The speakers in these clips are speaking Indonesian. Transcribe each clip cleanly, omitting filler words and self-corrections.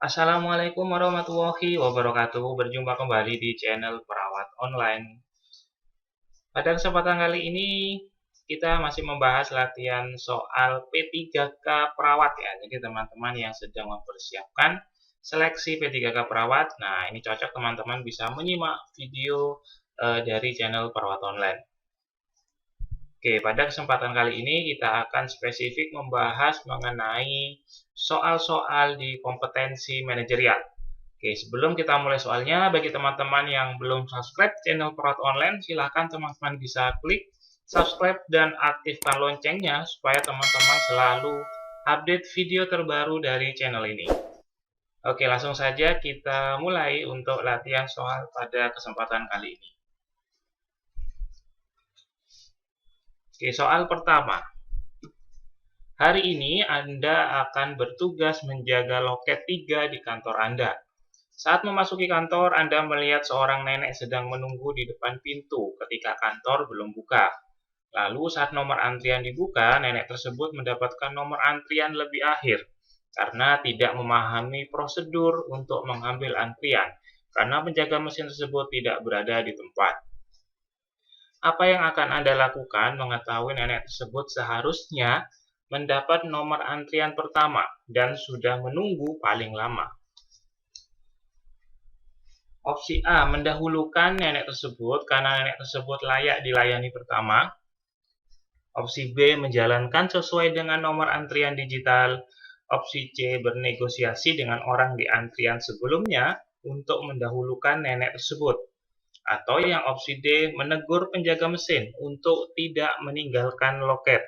Assalamualaikum warahmatullahi wabarakatuh. Berjumpa kembali di channel Perawat Online. Pada kesempatan kali ini kita masih membahas latihan soal P3K Perawat ya. Jadi teman-teman yang sedang mempersiapkan seleksi P3K Perawat, nah ini cocok teman-teman bisa menyimak video dari channel Perawat Online. Oke, pada kesempatan kali ini kita akan spesifik membahas mengenai soal-soal di kompetensi manajerial. Oke, sebelum kita mulai soalnya, bagi teman-teman yang belum subscribe channel Perawat Online, silahkan teman-teman bisa klik subscribe dan aktifkan loncengnya supaya teman-teman selalu update video terbaru dari channel ini. Oke, langsung saja kita mulai untuk latihan soal pada kesempatan kali ini. Oke, soal pertama. Hari ini Anda akan bertugas menjaga loket 3 di kantor Anda. Saat memasuki kantor, Anda melihat seorang nenek sedang menunggu di depan pintu ketika kantor belum buka. Lalu saat nomor antrian dibuka, nenek tersebut mendapatkan nomor antrian lebih akhir karena tidak memahami prosedur untuk mengambil antrian karena penjaga mesin tersebut tidak berada di tempat. Apa yang akan Anda lakukan mengetahui nenek tersebut seharusnya mendapat nomor antrian pertama dan sudah menunggu paling lama? Opsi A, mendahulukan nenek tersebut karena nenek tersebut layak dilayani pertama. Opsi B, menjalankan sesuai dengan nomor antrian digital. Opsi C, bernegosiasi dengan orang di antrian sebelumnya untuk mendahulukan nenek tersebut. Atau yang opsi D, menegur penjaga mesin untuk tidak meninggalkan loket.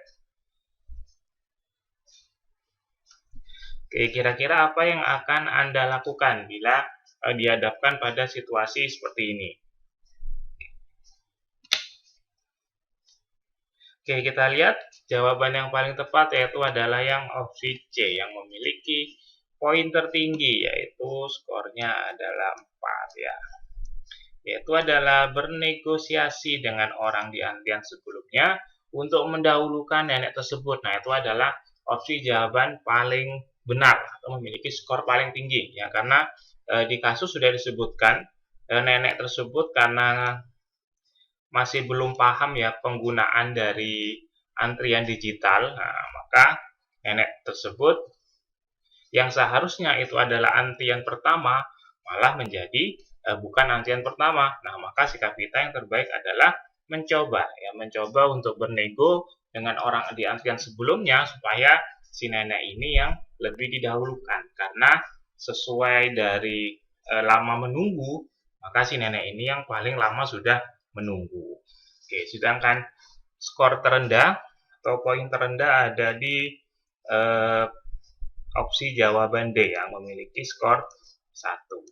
Oke, kira-kira apa yang akan Anda lakukan bila dihadapkan pada situasi seperti ini? Oke, kita lihat jawaban yang paling tepat yaitu adalah yang opsi C yang memiliki poin tertinggi, yaitu skornya adalah 4 ya. Yaitu adalah bernegosiasi dengan orang di antrian sebelumnya untuk mendahulukan nenek tersebut. Nah, itu adalah opsi jawaban paling benar atau memiliki skor paling tinggi ya, karena di kasus sudah disebutkan nenek tersebut karena masih belum paham ya penggunaan dari antrian digital. Nah, maka nenek tersebut yang seharusnya itu adalah antrian pertama malah menjadi bukan antrian pertama. Nah, maka sikap kita yang terbaik adalah mencoba untuk bernego dengan orang di antrian sebelumnya supaya si nenek ini yang lebih didahulukan, karena sesuai dari lama menunggu, maka si nenek ini yang paling lama sudah menunggu. Oke, sedangkan skor terendah atau poin terendah ada di opsi jawaban D yang memiliki skor 1.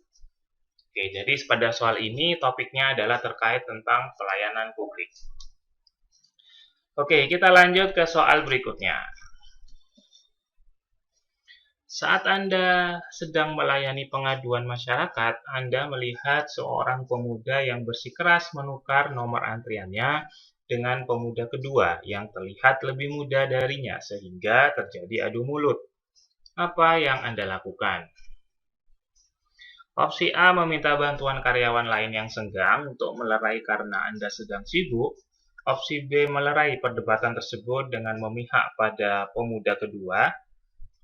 Oke, jadi pada soal ini topiknya adalah terkait tentang pelayanan publik. Oke, kita lanjut ke soal berikutnya. Saat Anda sedang melayani pengaduan masyarakat, Anda melihat seorang pemuda yang bersikeras menukar nomor antriannya dengan pemuda kedua yang terlihat lebih muda darinya sehingga terjadi adu mulut. Apa yang Anda lakukan? Opsi A, meminta bantuan karyawan lain yang senggang untuk melerai karena Anda sedang sibuk. Opsi B, melerai perdebatan tersebut dengan memihak pada pemuda kedua.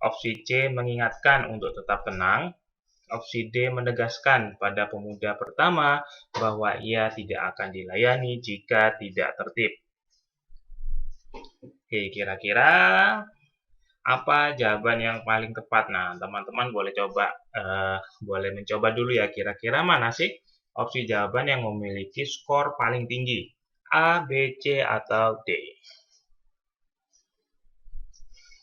Opsi C, mengingatkan untuk tetap tenang. Opsi D, menegaskan pada pemuda pertama bahwa ia tidak akan dilayani jika tidak tertib. Oke, kira-kira apa jawaban yang paling tepat? Nah, teman-teman boleh mencoba dulu ya, kira-kira mana sih opsi jawaban yang memiliki skor paling tinggi? A, B, C, atau D?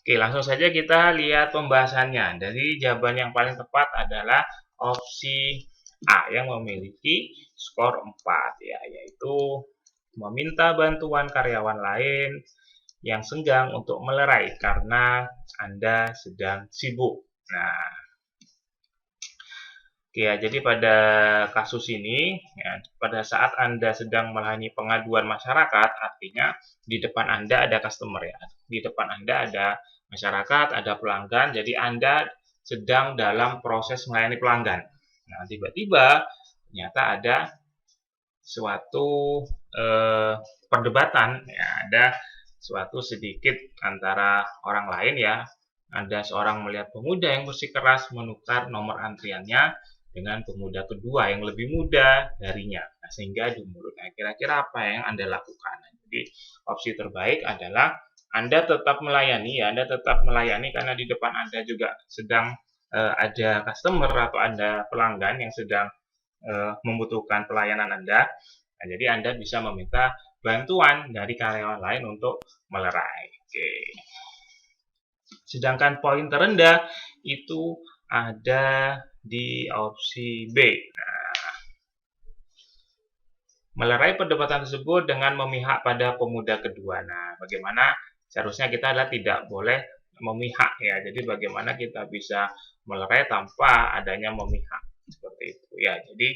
Oke, langsung saja kita lihat pembahasannya. Dari jawaban yang paling tepat adalah opsi A yang memiliki skor 4 ya, yaitu meminta bantuan karyawan lain yang senggang untuk melerai karena Anda sedang sibuk. Nah, oke ya, jadi pada kasus ini, ya, pada saat Anda sedang melayani pengaduan masyarakat, artinya di depan Anda ada customer ya, di depan Anda ada masyarakat, ada pelanggan, jadi Anda sedang dalam proses melayani pelanggan. Nah, tiba-tiba ternyata ada suatu perdebatan, ya, ada suatu sedikit antara orang lain, ya. Ada seorang melihat pemuda yang bersikeras menukar nomor antriannya dengan pemuda kedua yang lebih muda darinya. Nah, sehingga dimulai, nah, kira-kira apa yang Anda lakukan? Jadi opsi terbaik adalah Anda tetap melayani, ya, Anda tetap melayani karena di depan Anda juga sedang ada customer atau ada pelanggan yang sedang membutuhkan pelayanan Anda. Nah, jadi Anda bisa meminta bantuan dari karyawan lain untuk melerai. Oke. Sedangkan poin terendah itu ada di opsi B. Nah, melerai perdebatan tersebut dengan memihak pada pemuda kedua. Nah, bagaimana seharusnya kita adalah tidak boleh memihak, ya. Jadi bagaimana kita bisa melerai tanpa adanya memihak, seperti itu, ya. Jadi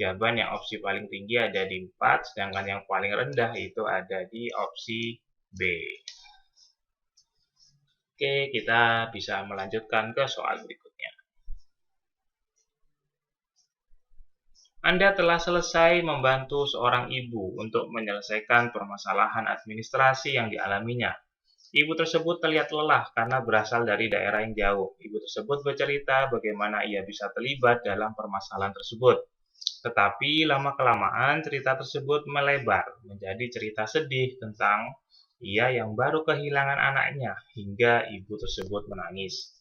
jawaban yang opsi paling tinggi ada di 4, sedangkan yang paling rendah itu ada di opsi B. Oke, kita bisa melanjutkan ke soal berikutnya. Anda telah selesai membantu seorang ibu untuk menyelesaikan permasalahan administrasi yang dialaminya. Ibu tersebut terlihat lelah karena berasal dari daerah yang jauh. Ibu tersebut bercerita bagaimana ia bisa terlibat dalam permasalahan tersebut. Tetapi lama-kelamaan cerita tersebut melebar menjadi cerita sedih tentang ia yang baru kehilangan anaknya hingga ibu tersebut menangis.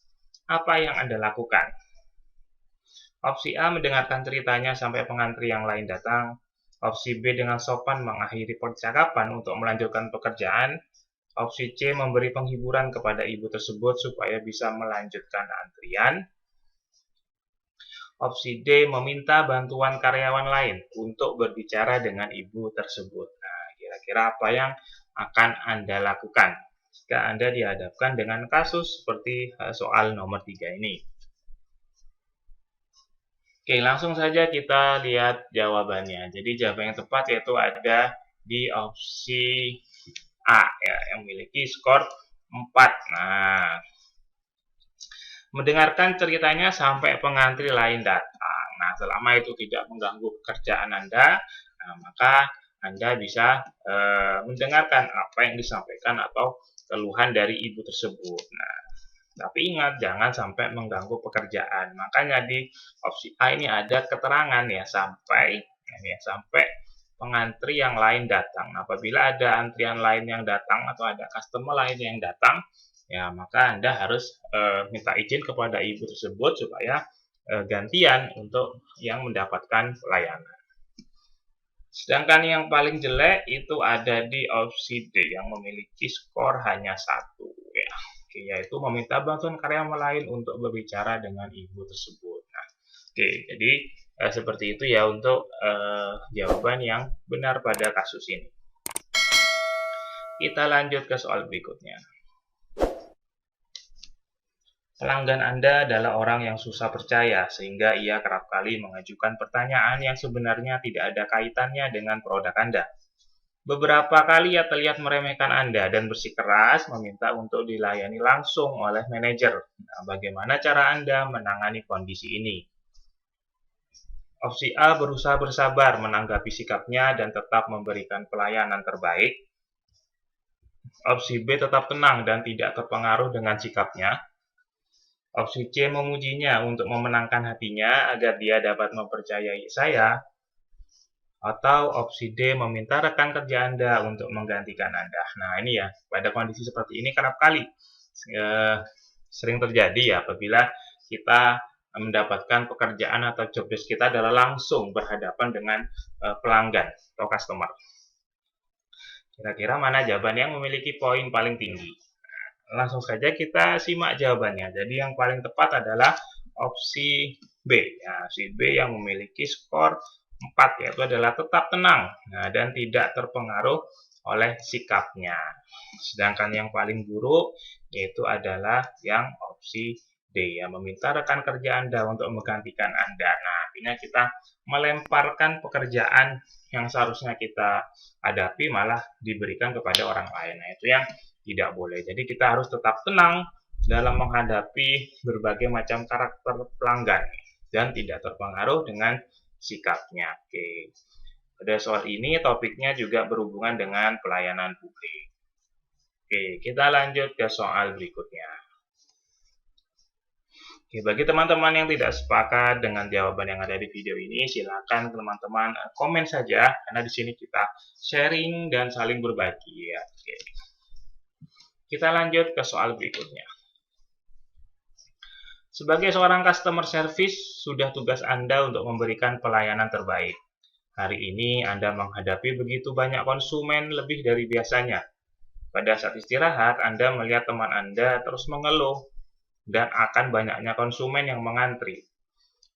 Apa yang Anda lakukan? Opsi A mendengarkan ceritanya sampai pengantri yang lain datang. Opsi B dengan sopan mengakhiri percakapan untuk melanjutkan pekerjaan. Opsi C memberi penghiburan kepada ibu tersebut supaya bisa melanjutkan antrian. Opsi D meminta bantuan karyawan lain untuk berbicara dengan ibu tersebut. Nah, kira-kira apa yang akan Anda lakukan jika Anda dihadapkan dengan kasus seperti soal nomor 3 ini? Oke, langsung saja kita lihat jawabannya. Jadi jawaban yang tepat yaitu ada di opsi A, ya, yang memiliki skor 4. Nah, mendengarkan ceritanya sampai pengantri lain datang. Nah, selama itu tidak mengganggu pekerjaan Anda, nah, maka Anda bisa mendengarkan apa yang disampaikan atau keluhan dari ibu tersebut. Nah, tapi ingat, jangan sampai mengganggu pekerjaan. Makanya di opsi A ini ada keterangan, ya, sampai pengantri yang lain datang. Nah, apabila ada antrian lain yang datang atau ada customer lain yang datang, ya, maka Anda harus minta izin kepada ibu tersebut supaya gantian untuk yang mendapatkan pelayanan. Sedangkan yang paling jelek itu ada di opsi D yang memiliki skor hanya 1, ya. Oke, yaitu meminta bantuan karyawan lain untuk berbicara dengan ibu tersebut. Nah, oke, jadi seperti itu, ya, untuk jawaban yang benar pada kasus ini. Kita lanjut ke soal berikutnya. Pelanggan Anda adalah orang yang susah percaya, sehingga ia kerap kali mengajukan pertanyaan yang sebenarnya tidak ada kaitannya dengan produk Anda. Beberapa kali ia terlihat meremehkan Anda dan bersikeras meminta untuk dilayani langsung oleh manajer. Nah, bagaimana cara Anda menangani kondisi ini? Opsi A berusaha bersabar menanggapi sikapnya dan tetap memberikan pelayanan terbaik. Opsi B tetap tenang dan tidak terpengaruh dengan sikapnya. Opsi C memujinya untuk memenangkan hatinya agar dia dapat mempercayai saya. Atau opsi D meminta rekan kerja Anda untuk menggantikan Anda. Nah, ini, ya, pada kondisi seperti ini kerap kali sering terjadi, ya, apabila kita mendapatkan pekerjaan atau job desk kita adalah langsung berhadapan dengan pelanggan atau customer. Kira-kira mana jawaban yang memiliki poin paling tinggi? Langsung saja kita simak jawabannya. Jadi yang paling tepat adalah opsi B. Ya, opsi B yang memiliki skor 4, yaitu adalah tetap tenang, nah, dan tidak terpengaruh oleh sikapnya. Sedangkan yang paling buruk yaitu adalah yang opsi D, ya, meminta rekan kerja Anda untuk menggantikan Anda. Nah, artinya kita melemparkan pekerjaan yang seharusnya kita hadapi malah diberikan kepada orang lain. Nah, itu yang tidak boleh. Jadi kita harus tetap tenang dalam menghadapi berbagai macam karakter pelanggan dan tidak terpengaruh dengan sikapnya. Oke. Pada soal ini topiknya juga berhubungan dengan pelayanan publik. Oke, kita lanjut ke soal berikutnya. Oke, bagi teman-teman yang tidak sepakat dengan jawaban yang ada di video ini, silakan teman-teman komen saja, karena di sini kita sharing dan saling berbagi ya. Oke. Kita lanjut ke soal berikutnya. Sebagai seorang customer service, sudah tugas Anda untuk memberikan pelayanan terbaik. Hari ini Anda menghadapi begitu banyak konsumen lebih dari biasanya. Pada saat istirahat, Anda melihat teman Anda terus mengeluh dan akan banyaknya konsumen yang mengantri.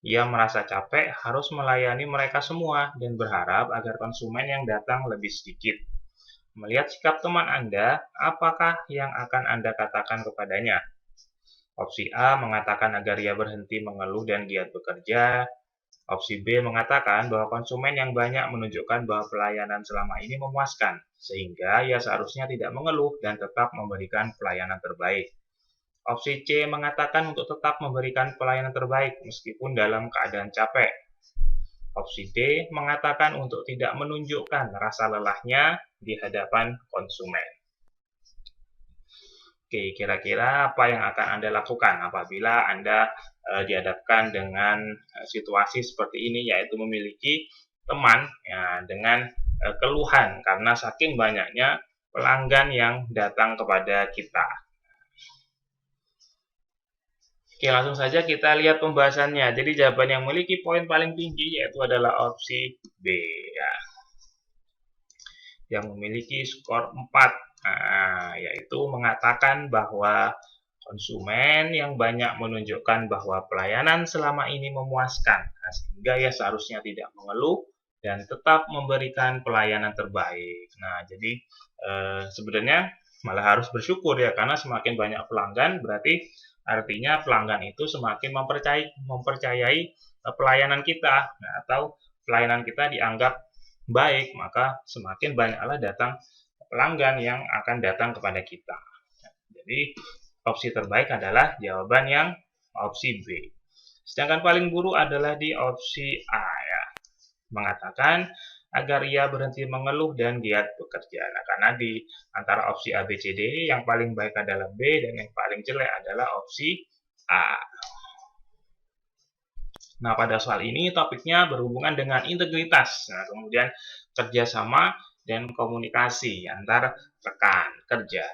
Ia merasa capek harus melayani mereka semua dan berharap agar konsumen yang datang lebih sedikit. Melihat sikap teman Anda, apakah yang akan Anda katakan kepadanya? Opsi A mengatakan agar ia berhenti mengeluh dan giat bekerja. Opsi B mengatakan bahwa konsumen yang banyak menunjukkan bahwa pelayanan selama ini memuaskan, sehingga ia seharusnya tidak mengeluh dan tetap memberikan pelayanan terbaik. Opsi C mengatakan untuk tetap memberikan pelayanan terbaik meskipun dalam keadaan capek. Opsi D mengatakan untuk tidak menunjukkan rasa lelahnya di hadapan konsumen. Oke, kira-kira apa yang akan Anda lakukan apabila Anda dihadapkan dengan situasi seperti ini, yaitu memiliki teman ya, dengan keluhan karena saking banyaknya pelanggan yang datang kepada kita. Oke, langsung saja kita lihat pembahasannya. Jadi jawaban yang memiliki poin paling tinggi yaitu adalah opsi B ya. Yang memiliki skor 4. Nah, yaitu mengatakan bahwa konsumen yang banyak menunjukkan bahwa pelayanan selama ini memuaskan, sehingga ia seharusnya tidak mengeluh dan tetap memberikan pelayanan terbaik. Nah, jadi sebenarnya malah harus bersyukur ya, karena semakin banyak pelanggan berarti artinya pelanggan itu semakin mempercayai pelayanan kita, nah, atau pelayanan kita dianggap baik, maka semakin banyaklah datang pelanggan yang akan datang kepada kita. Jadi opsi terbaik adalah jawaban yang opsi B. Sedangkan paling buruk adalah di opsi A ya. Mengatakan agar ia berhenti mengeluh dan giat bekerja. Nah, karena di antara opsi A, B, C, D yang paling baik adalah B dan yang paling jelek adalah opsi A. Nah, pada soal ini topiknya berhubungan dengan integritas. Nah, kemudian kerjasama dan komunikasi antar rekan kerja.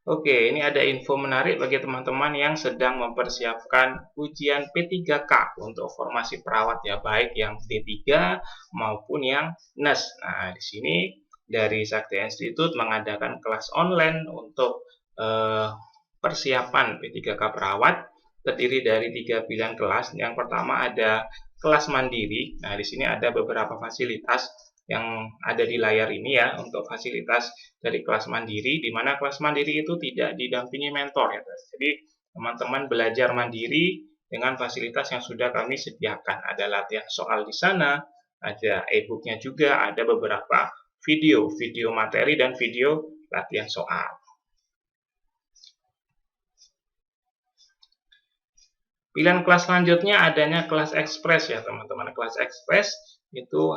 Oke, ini ada info menarik bagi teman-teman yang sedang mempersiapkan ujian P3K untuk formasi perawat ya, baik yang D3 maupun yang NES. Nah, di sini dari Sakti Institute mengadakan kelas online untuk persiapan P3K perawat, terdiri dari 3 pilihan kelas. Yang pertama ada kelas mandiri. Nah, di sini ada beberapa fasilitas yang ada di layar ini ya, untuk fasilitas dari kelas mandiri, di mana kelas mandiri itu tidak didampingi mentor ya. Jadi teman-teman belajar mandiri dengan fasilitas yang sudah kami sediakan. Ada latihan soal di sana, ada e-booknya juga, ada beberapa video materi dan video latihan soal. Pilihan kelas selanjutnya adanya kelas ekspres ya teman-teman. Kelas ekspres itu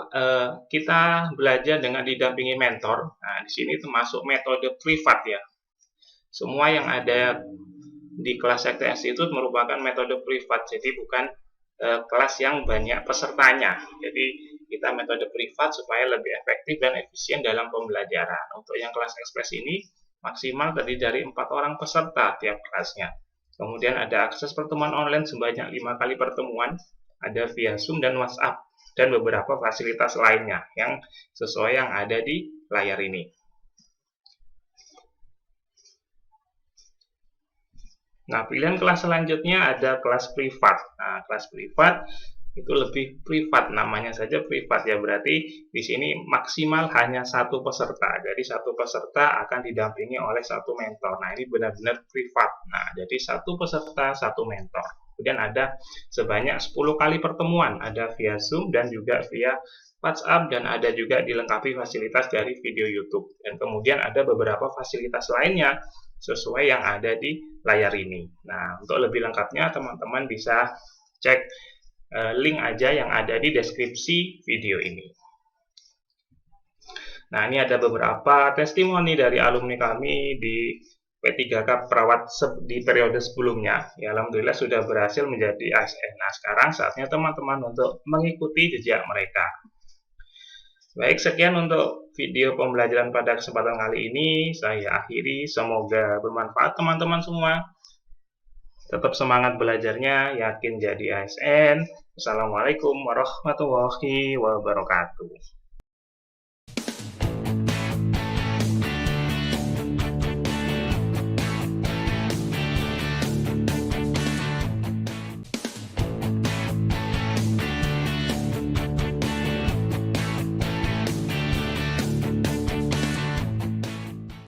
kita belajar dengan didampingi mentor. Nah, di sini termasuk metode privat ya. Semua yang ada di kelas Sakti Institute merupakan metode privat, jadi bukan kelas yang banyak pesertanya. Jadi kita metode privat supaya lebih efektif dan efisien dalam pembelajaran. Untuk yang kelas ekspres ini maksimal terdiri dari 4 orang peserta tiap kelasnya. Kemudian ada akses pertemuan online sebanyak 5 kali pertemuan, ada via Zoom dan WhatsApp, dan beberapa fasilitas lainnya yang sesuai yang ada di layar ini. Nah, pilihan kelas selanjutnya ada kelas privat. Nah, kelas privat itu lebih privat, namanya saja privat ya, berarti di sini maksimal hanya 1 peserta. Jadi 1 peserta akan didampingi oleh 1 mentor. Nah, ini benar-benar privat. Nah, jadi 1 peserta 1 mentor. Kemudian ada sebanyak 10 kali pertemuan, ada via Zoom dan juga via WhatsApp, dan ada juga dilengkapi fasilitas dari video YouTube. Dan kemudian ada beberapa fasilitas lainnya sesuai yang ada di layar ini. Nah, untuk lebih lengkapnya teman-teman bisa cek link aja yang ada di deskripsi video ini. Nah, ini ada beberapa testimoni dari alumni kami di P3K Perawat di periode sebelumnya. Ya, alhamdulillah sudah berhasil menjadi ASN. Nah, sekarang saatnya teman-teman untuk mengikuti jejak mereka. Baik, sekian untuk video pembelajaran pada kesempatan kali ini. Saya akhiri, semoga bermanfaat teman-teman semua. Tetap semangat belajarnya, yakin jadi ASN. Assalamualaikum warahmatullahi wabarakatuh.